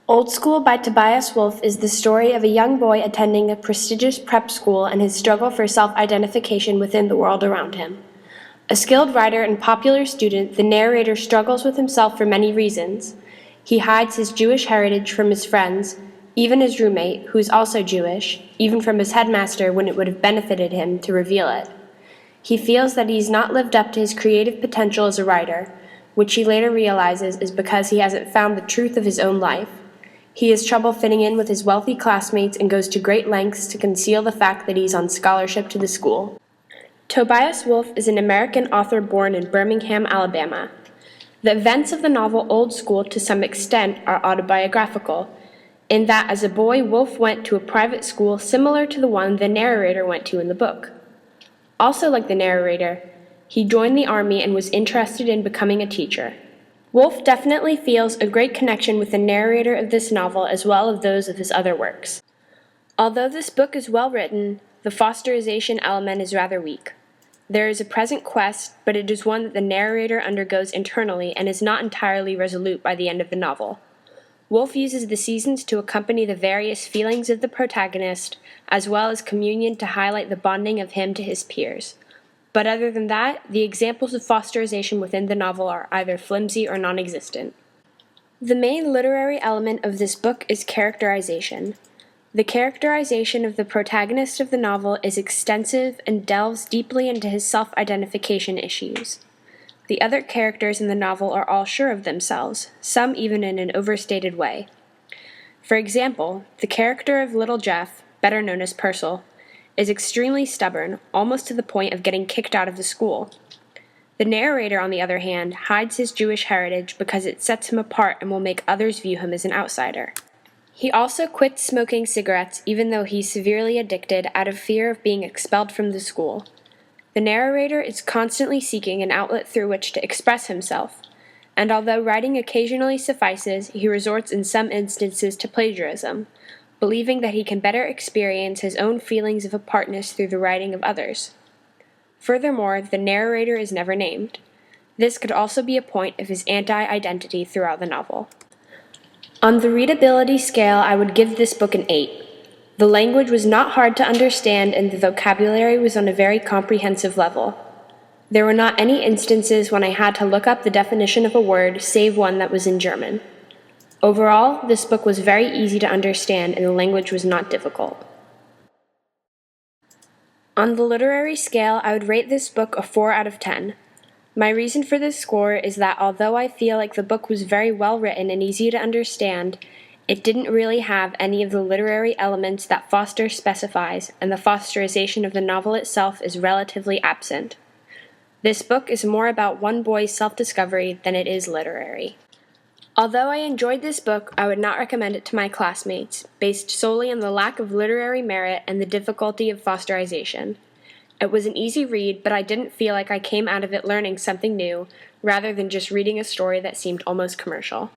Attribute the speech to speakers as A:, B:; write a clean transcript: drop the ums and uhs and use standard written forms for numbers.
A: Old School by Tobias Wolff is the story of a young boy attending a prestigious prep school and his struggle for self-identification within the world around him. A skilled writer and popular student, the narrator struggles with himself for many reasons. He hides his Jewish heritage from his friends, even his roommate, who is also Jewish, even from his headmaster when it would have benefited him to reveal it. He feels that he's not lived up to his creative potential as a writer, which he later realizes is because he hasn't found the truth of his own life. He has trouble fitting in with his wealthy classmates and goes to great lengths to conceal the fact that he's on scholarship to the school. Tobias Wolff is an American author born in Birmingham, Alabama. The events of the novel Old School, to some extent, are autobiographical, in that as a boy, Wolff went to a private school similar to the one the narrator went to in the book. Also like the narrator, he joined the army and was interested in becoming a teacher. Wolff definitely feels a great connection with the narrator of this novel as well as those of his other works. Although this book is well written, the fosterization element is rather weak. There is a present quest, but it is one that the narrator undergoes internally and is not entirely resolute by the end of the novel. Wolff uses the seasons to accompany the various feelings of the protagonist, as well as communion to highlight the bonding of him to his peers. But other than that, the examples of fosterization within the novel are either flimsy or non-existent. The main literary element of this book is characterization. The characterization of the protagonist of the novel is extensive and delves deeply into his self-identification issues. The other characters in the novel are all sure of themselves, some even in an overstated way. For example, the character of Little Jeff, better known as Purcell, is extremely stubborn, almost to the point of getting kicked out of the school. The narrator, on the other hand, hides his Jewish heritage because it sets him apart and will make others view him as an outsider. He also quits smoking cigarettes even though he's severely addicted out of fear of being expelled from the school. The narrator is constantly seeking an outlet through which to express himself, and although writing occasionally suffices, he resorts in some instances to plagiarism, believing that he can better experience his own feelings of apartness through the writing of others. Furthermore, the narrator is never named. This could also be a point of his anti-identity throughout the novel. On the readability scale, I would give this book an 8. The language was not hard to understand and the vocabulary was on a very comprehensive level. There were not any instances when I had to look up the definition of a word, save one that was in German. Overall, this book was very easy to understand and the language was not difficult. On the literary scale, I would rate this book a 4 out of 10. My reason for this score is that although I feel like the book was very well written and easy to understand, it didn't really have any of the literary elements that Foster specifies, and the fosterization of the novel itself is relatively absent. This book is more about one boy's self-discovery than it is literary. Although I enjoyed this book, I would not recommend it to my classmates, based solely on the lack of literary merit and the difficulty of fosterization. It was an easy read, but I didn't feel like I came out of it learning something new, rather than just reading a story that seemed almost commercial.